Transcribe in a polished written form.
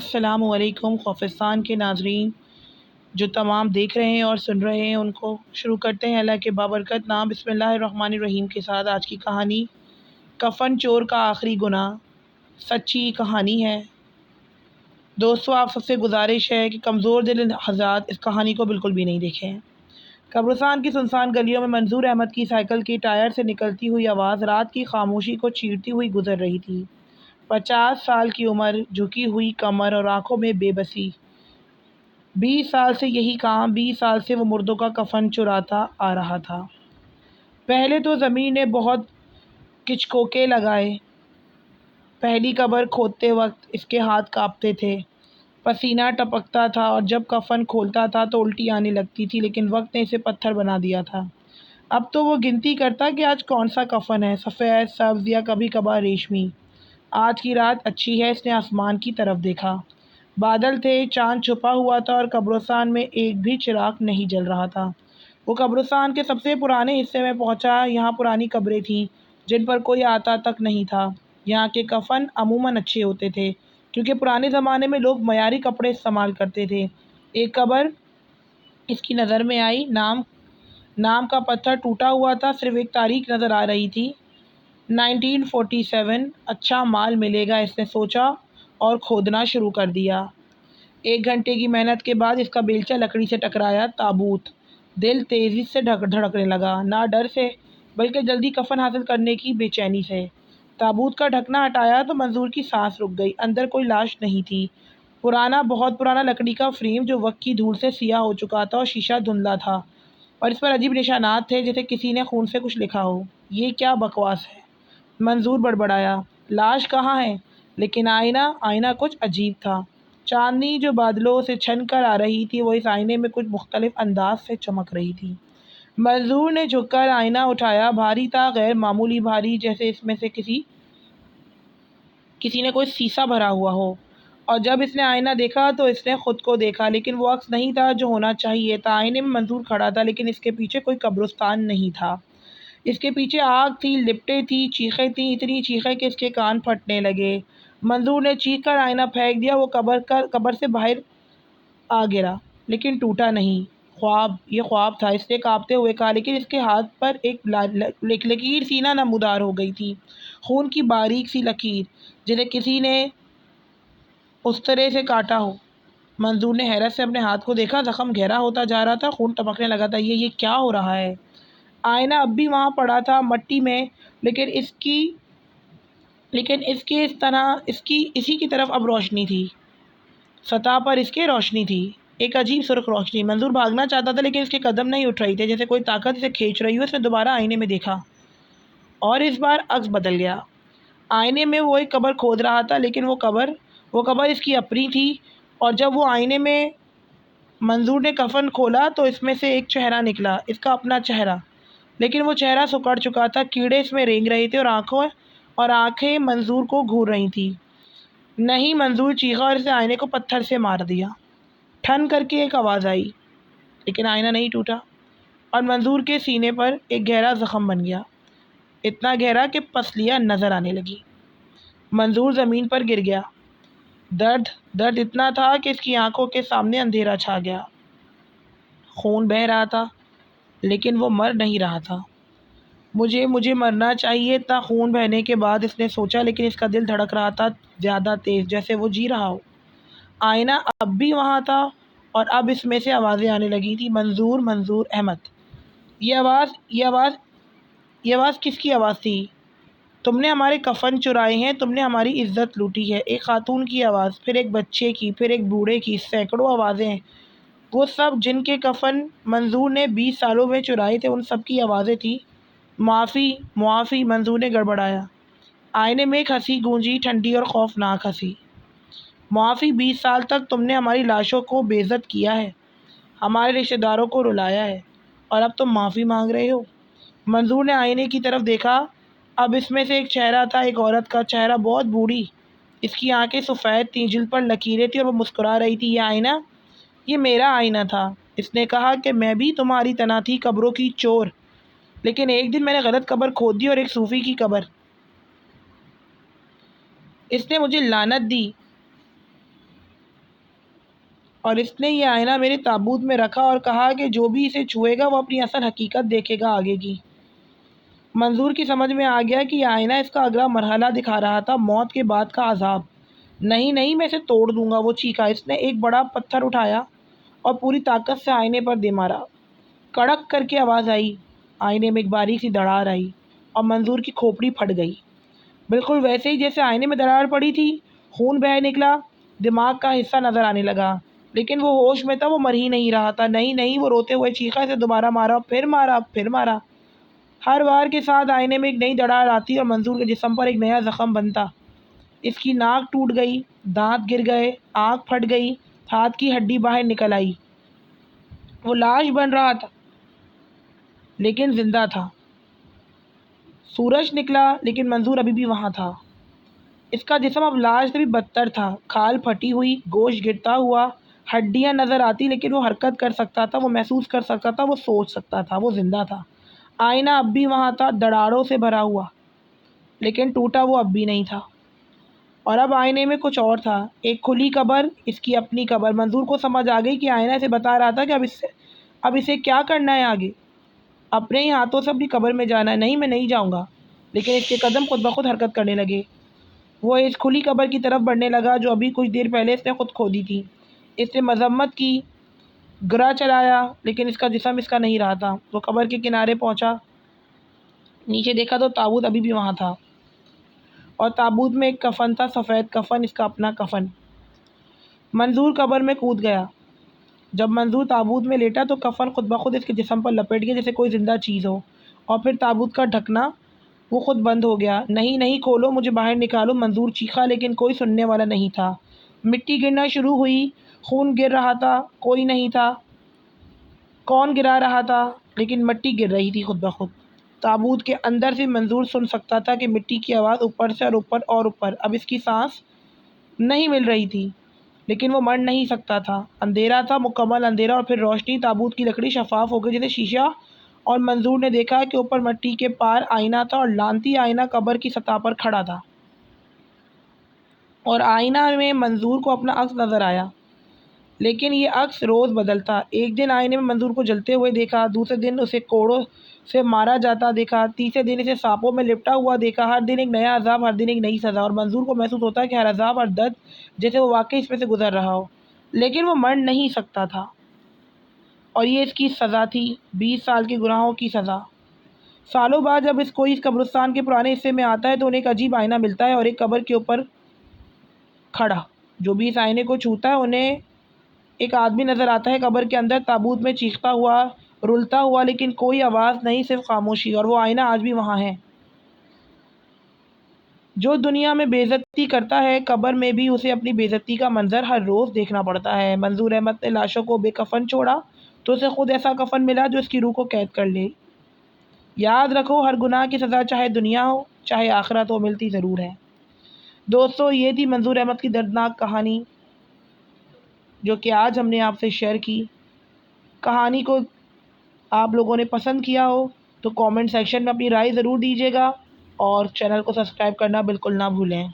السلام علیکم خوفستان کے ناظرین جو تمام دیکھ رہے ہیں اور سن رہے ہیں ان کو شروع کرتے ہیں اللہ کے بابرکت نام بسم اللہ الرحمن الرحیم کے ساتھ آج کی کہانی کفن چور کا آخری گناہ سچی کہانی ہے۔ دوستو آپ سب سے گزارش ہے کہ کمزور دل حضرات اس کہانی کو بالکل بھی نہیں دیکھیں۔ قبرستان کی سنسان گلیوں میں منظور احمد کی سائیکل کی ٹائر سے نکلتی ہوئی آواز رات کی خاموشی کو چیرتی ہوئی گزر رہی تھی۔ 50 سال کی عمر، جھکی ہوئی کمر اور آنکھوں میں بے بسی۔ 20 سال سے یہی کام، 20 سال سے وہ مردوں کا کفن چراتا آ رہا تھا۔ پہلے تو زمین نے بہت کچکوکے لگائے۔ پہلی قبر کھودتے وقت اس کے ہاتھ کانپتے تھے، پسینہ ٹپکتا تھا اور جب کفن کھولتا تھا تو الٹی آنے لگتی تھی، لیکن وقت نے اسے پتھر بنا دیا تھا۔ اب تو وہ گنتی کرتا کہ آج کون سا کفن ہے، سفید، سبز یا کبھی کبھار ریشمی۔ آج کی رات اچھی ہے، اس نے آسمان کی طرف دیکھا۔ بادل تھے، چاند چھپا ہوا تھا اور قبرستان میں ایک بھی چراغ نہیں جل رہا تھا۔ وہ قبرستان کے سب سے پرانے حصے میں پہنچا۔ یہاں پرانی قبریں تھیں جن پر کوئی آتا تک نہیں تھا۔ یہاں کے کفن عموماً اچھے ہوتے تھے کیونکہ پرانے زمانے میں لوگ معیاری کپڑے استعمال کرتے تھے۔ ایک قبر اس کی نظر میں آئی، نام کا پتھر ٹوٹا ہوا تھا، صرف ایک تاریخ نظر آ رہی تھی، 1947۔ اچھا مال ملے گا اس نے سوچا اور کھودنا شروع کر دیا۔ 1 گھنٹے کی محنت کے بعد اس کا بیلچہ لکڑی سے ٹکرایا۔ تابوت۔ دل تیزی سے دھڑکنے لگا، نہ ڈر سے بلکہ جلدی کفن حاصل کرنے کی بے چینی سے۔ تابوت کا ڈھکنا ہٹایا تو منظور کی سانس رک گئی۔ اندر کوئی لاش نہیں تھی، بہت پرانا لکڑی کا فریم جو وقت کی دھول سے سیاہ ہو چکا تھا اور شیشہ دھندلا تھا، اور اس پر عجیب نشانات تھے جیسے کسی نے خون سے کچھ لکھا ہو۔ یہ کیا بکواس ہے، منظور بڑبڑایا۔ لاش کہاں ہے؟ لیکن آئینہ کچھ عجیب تھا۔ چاندنی جو بادلوں سے چھن کر آ رہی تھی وہ اس آئینے میں کچھ مختلف انداز سے چمک رہی تھی۔ منظور نے جھک کر آئینہ اٹھایا۔ بھاری تھا، غیر معمولی بھاری، جیسے اس میں سے کسی نے کوئی سیسا بھرا ہوا ہو۔ اور جب اس نے آئینہ دیکھا تو اس نے خود کو دیکھا، لیکن وہ عکس نہیں تھا جو ہونا چاہیے تھا۔ آئینے میں منظور کھڑا تھا لیکن اس کے پیچھے کوئی قبرستان نہیں تھا۔ اس کے پیچھے آگ تھی، لپٹیں تھیں، چیخیں تھیں، اتنی چیخیں کہ اس کے کان پھٹنے لگے۔ منظور نے چیخ کر آئینہ پھینک دیا۔ وہ قبر سے باہر آ گرا لیکن ٹوٹا نہیں۔ یہ خواب تھا، اس نے کانپتے ہوئے کہا، لیکن اس کے ہاتھ پر ایک لکیر سی نمودار ہو گئی تھی، خون کی باریک سی لکیر، جسے کسی نے اس طرح سے کاٹا ہو۔ منظور نے حیرت سے اپنے ہاتھ کو دیکھا، زخم گہرا ہوتا جا رہا تھا، خون ٹپکنے لگا تھا۔ یہ کیا ہو رہا ہے؟ آئینہ اب بھی وہاں پڑا تھا مٹی میں، لیکن اسی کی طرف اب روشنی تھی۔ سطح پر اس کے روشنی تھی، ایک عجیب سرخ روشنی۔ منظور بھاگنا چاہتا تھا لیکن اس کے قدم نہیں اٹھ رہے تھے، جیسے کوئی طاقت اسے کھینچ رہی ہو۔ اس نے دوبارہ آئینے میں دیکھا اور اس بار عکس بدل گیا۔ آئینے میں وہ ایک قبر کھود رہا تھا، لیکن وہ قبر اس کی اپنی تھی، اور جب وہ آئینے میں منظور نے کفن کھولا تو اس میں سے ایک چہرہ نکلا، اس کا اپنا چہرہ، لیکن وہ چہرہ سکڑ چکا تھا، کیڑے اس میں رینگ رہے تھے اور آنکھیں منظور کو گھور رہی تھیں۔ نہیں، منظور چیخا اور اس نے آئینے کو پتھر سے مار دیا۔ ٹھن کر کے ایک آواز آئی، لیکن آئینہ نہیں ٹوٹا، اور منظور کے سینے پر ایک گہرا زخم بن گیا، اتنا گہرا کہ پسلیاں نظر آنے لگی۔ منظور زمین پر گر گیا۔ درد اتنا تھا کہ اس کی آنکھوں کے سامنے اندھیرا چھا گیا۔ خون بہہ رہا تھا لیکن وہ مر نہیں رہا تھا۔ مجھے مرنا چاہیے اتنا خون بہنے کے بعد، اس نے سوچا، لیکن اس کا دل دھڑک رہا تھا زیادہ تیز، جیسے وہ جی رہا ہو۔ آئینہ اب بھی وہاں تھا اور اب اس میں سے آوازیں آنے لگی تھی، منظور احمد۔ یہ آواز کس کی آواز تھی؟ تم نے ہمارے کفن چرائے ہیں، تم نے ہماری عزت لوٹی ہے۔ ایک خاتون کی آواز، پھر ایک بچے کی، پھر ایک بوڑھے کی، سینکڑوں آوازیں، وہ سب جن کے کفن منظور نے 20 سالوں میں چرائے تھے، ان سب کی آوازیں تھیں۔ معافی، منظور نے گڑبڑایا۔ آئینے میں ایک ہنسی گونجی، ٹھنڈی اور خوفناک ہنسی۔ معافی، 20 سال تک تم نے ہماری لاشوں کو بے عزت کیا ہے، ہمارے رشتہ داروں کو رلایا ہے، اور اب تم معافی مانگ رہے ہو؟ منظور نے آئینے کی طرف دیکھا۔ اب اس میں سے ایک چہرہ تھا، ایک عورت کا چہرہ، بہت بوڑھی، اس کی آنکھیں سفید تھیں، جلد پر لکیریں تھیں اور وہ مسکرا رہی تھی۔ یہ میرا آئینہ تھا، اس نے کہا، کہ میں بھی تمہاری طرح تھی، قبروں کی چور، لیکن ایک دن میں نے غلط قبر کھود دی اور ایک صوفی کی قبر، اس نے مجھے لعنت دی۔ اور اس نے یہ آئینہ میرے تابوت میں رکھا اور کہا کہ جو بھی اسے چھوئے گا وہ اپنی اصل حقیقت دیکھے گا آگے کی۔ منظور کی سمجھ میں آ گیا کہ یہ آئینہ اس کا اگلا مرحلہ دکھا رہا تھا، موت کے بعد کا عذاب۔ نہیں نہیں، میں اسے توڑ دوں گا، وہ چیخا۔ اس نے ایک بڑا پتھر اٹھایا اور پوری طاقت سے آئینے پر دے مارا۔ کڑک کر کے آواز آئی، آئینے میں ایک باریک سی دراڑ آئی اور منظور کی کھوپڑی پھٹ گئی، بالکل ویسے ہی جیسے آئینے میں دراڑ پڑی تھی۔ خون بہہ نکلا، دماغ کا حصہ نظر آنے لگا، لیکن وہ ہوش میں تھا، وہ مر ہی نہیں رہا تھا۔ نہیں نہیں، وہ روتے ہوئے چیخا، اسے دوبارہ مارا، پھر مارا، پھر مارا۔ ہر وار کے ساتھ آئینے میں ایک نئی دراڑ آتی اور منظور کے جسم پر ایک نیا زخم بنتا۔ اس کی ناک ٹوٹ گئی، دانت گر گئے، آنکھ پھٹ گئی، ہاتھ کی ہڈی باہر نکل آئی۔ وہ لاش بن رہا تھا لیکن زندہ تھا۔ سورج نکلا لیکن منظور ابھی بھی وہاں تھا۔ اس کا جسم اب لاش سے بھی بدتر تھا، کھال پھٹی ہوئی، گوشت گرتا ہوا، ہڈیاں نظر آتی، لیکن وہ حرکت کر سکتا تھا، وہ محسوس کر سکتا تھا، وہ سوچ سکتا تھا، وہ زندہ تھا۔ آئینہ اب بھی وہاں تھا، دراڑوں سے بھرا ہوا، لیکن ٹوٹا وہ اب بھی نہیں تھا۔ اور اب آئینے میں کچھ اور تھا، ایک کھلی قبر، اس کی اپنی قبر۔ منظور کو سمجھ آ گئی کہ آئینہ اسے بتا رہا تھا کہ اب اسے کیا کرنا ہے آگے، اپنے ہی ہاتھوں سے اپنی قبر میں جانا ہے۔ نہیں، میں نہیں جاؤں گا۔ لیکن اس کے قدم خود بخود حرکت کرنے لگے۔ وہ اس کھلی قبر کی طرف بڑھنے لگا جو ابھی کچھ دیر پہلے اس نے خود کھودی تھی۔ اس نے مذمت کی، گرا چلایا، لیکن اس کا جسم اس کا نہیں رہا تھا۔ وہ قبر کے کنارے پہنچا، نیچے دیکھا تو تابوت ابھی بھی وہاں تھا، اور تابوت میں ایک کفن تھا، سفید کفن، اس کا اپنا کفن۔ منظور قبر میں کود گیا۔ جب منظور تابوت میں لیٹا تو کفن خود بخود اس کے جسم پر لپٹ گیا جیسے کوئی زندہ چیز ہو، اور پھر تابوت کا ڈھکنا وہ خود بند ہو گیا۔ نہیں نہیں، کھولو، مجھے باہر نکالو، منظور چیخا، لیکن کوئی سننے والا نہیں تھا۔ مٹی گرنا شروع ہوئی، خون گر رہا تھا، کوئی نہیں تھا۔ کون گرا رہا تھا؟ لیکن مٹی گر رہی تھی خود بخود۔ تابوت کے اندر سے منظور سن سکتا تھا کہ مٹی کی آواز اوپر سے اور اوپر اور اوپر۔ اب اس کی سانس نہیں مل رہی تھی، لیکن وہ مر نہیں سکتا تھا۔ اندھیرا تھا، مکمل اندھیرا، اور پھر روشنی۔ تابوت کی لکڑی شفاف ہو گئی جیسے شیشہ، اور منظور نے دیکھا کہ اوپر مٹی کے پار آئینہ تھا، اور لانتی آئینہ قبر کی سطح پر کھڑا تھا۔ اور آئینہ میں منظور کو اپنا عکس نظر آیا، لیکن یہ عکس روز بدلتا۔ ایک دن آئینے میں منظور کو جلتے ہوئے دیکھا، دوسرے دن اسے کوڑوں سے مارا جاتا دیکھا، تیسرے دن اسے سانپوں میں لپٹا ہوا دیکھا۔ ہر دن ایک نیا عذاب، ہر دن ایک نئی سزا، اور منظور کو محسوس ہوتا کہ ہر عذاب، ہر درد جیسے وہ واقعی اس میں سے گزر رہا ہو، لیکن وہ مر نہیں سکتا تھا۔ اور یہ اس کی سزا تھی، 20 سال کے گناہوں کی سزا۔ سالوں بعد جب کوئی اس قبرستان کے پرانے حصے میں آتا ہے تو انہیں ایک عجیب آئینہ ملتا ہے، اور ایک قبر کے اوپر کھڑا جو بھی اس آئینے کو چھوتا ہے انہیں ایک آدمی نظر آتا ہے قبر کے اندر، تابوت میں، چیختا ہوا، رلتا ہوا، لیکن کوئی آواز نہیں، صرف خاموشی۔ اور وہ آئینہ آج بھی وہاں ہے۔ جو دنیا میں بے عزتی کرتا ہے، قبر میں بھی اسے اپنی بے عزتی کا منظر ہر روز دیکھنا پڑتا ہے۔ منظور احمد نے لاشوں کو بے کفن چھوڑا تو اسے خود ایسا کفن ملا جو اس کی روح کو قید کر لے۔ یاد رکھو، ہر گناہ کی سزا چاہے دنیا ہو چاہے آخرت ہو، ملتی ضرور ہے۔ دوستو، یہ تھی منظور احمد کی دردناک کہانی جو کہ آج ہم نے آپ سے شیئر کی۔ کہانی کو آپ لوگوں نے پسند کیا ہو تو کامنٹ سیکشن میں اپنی رائے ضرور دیجیے گا، اور چینل کو سبسکرائب کرنا بالکل نہ بھولیں۔